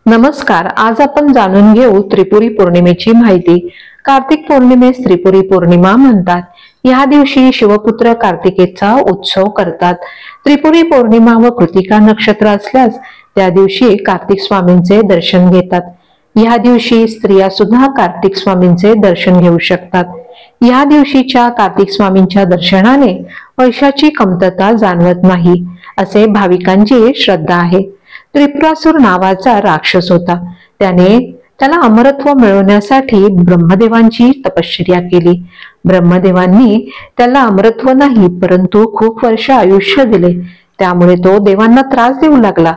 नमस्कार. आज आपण जाणून घेऊ त्रिपुरी पौर्णिमेची माहिती. कार्तिक पौर्णिमेस त्रिपुरी पौर्णिमा म्हणतात. या दिवशी शिवपुत्र कार्तिकेचा उत्सव करतात. त्रिपुरी पौर्णिमा व कृतिका नक्षत्र असल्यास त्या दिवशी कार्तिक स्वामींचे दर्शन घेतात. या दिवशी स्त्रिया सुद्धा कार्तिक स्वामींचे दर्शन घेऊ शकतात. या दिवशीच्या कार्तिक स्वामींच्या दर्शनाने पैशाची कमतरता जाणवत नाही, असे भाविकांची श्रद्धा आहे. त्रिपुरासूर नावाचा राक्षस होता. त्याला अमरत्व मिळवण्यासाठी ब्रह्मदेवांची तपश्चर्या केली. ब्रह्मदेवांनी त्याला अमरत्व नाही परंतु खूप वर्ष आयुष्य दिले. त्यामुळे तो देवांना त्रास देऊ लागला.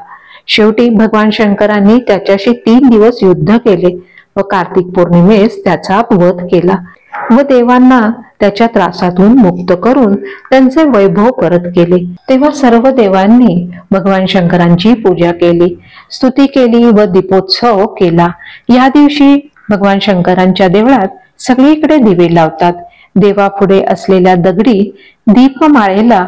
शेवटी भगवान शंकरांनी त्याच्याशी 3 दिवस युद्ध केले व कार्तिक पौर्णिमेस त्याचा वध केला व देवांना त्याच्या त्रासातून मुक्त करून त्यांचे वैभव परत केले. तेव्हा सर्व देवांनी भगवान शंकरांची पूजा केली, स्तुती केली व दीपोत्सव केला. या दिवशी भगवान शंकरांच्या देवळात सगळीकडे दिवे लावतात. देवापुढे असलेल्या दगडी दीपमाळेला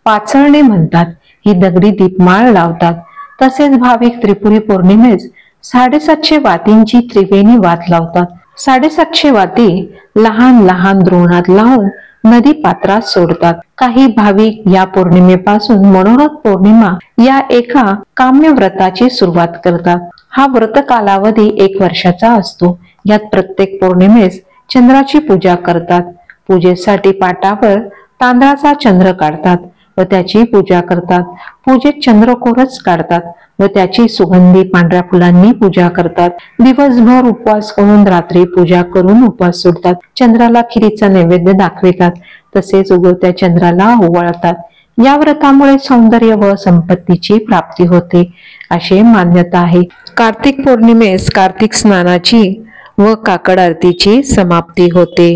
पाचळणे म्हणतात. ही दगडी दीपमाळ लावतात. तसेच भाविक त्रिपुरी पौर्णिमेस 750 वातींची त्रिवेणी वात लावतात. 750 वाती लहान लहान द्रोणात लावून नदी पात्रात सोडतात. काही भाविक या पौर्णिमेपासून मनोरथ पौर्णिमा या एका काम्य व्रताची सुरुवात करतात. हा व्रत कालावधी 1 वर्षाचा असतो. यात प्रत्येक पौर्णिमेस चंद्राची पूजा करतात. पूजेसाठी पाटावर तांदळाचा चंद्र काढतात व त्याची पूजा करतात. पूजेत चंद्रकोरच काढतात व त्याची सुगंधी पांढऱ्या फुलांनी पूजा करतात. दिवसभर उपवास करून रात्री पूजा करून उपवास सोडतात. चंद्राला खिरीचा नैवेद्य दाखवितात. तसेच उगवत्या चंद्राला ओवाळतात. या व्रतामुळे सौंदर्य व संपत्तीची प्राप्ती होते, अशी मान्यता आहे. कार्तिक पौर्णिमेस कार्तिक स्नानाची व काकड आरतीची समाप्ती होते.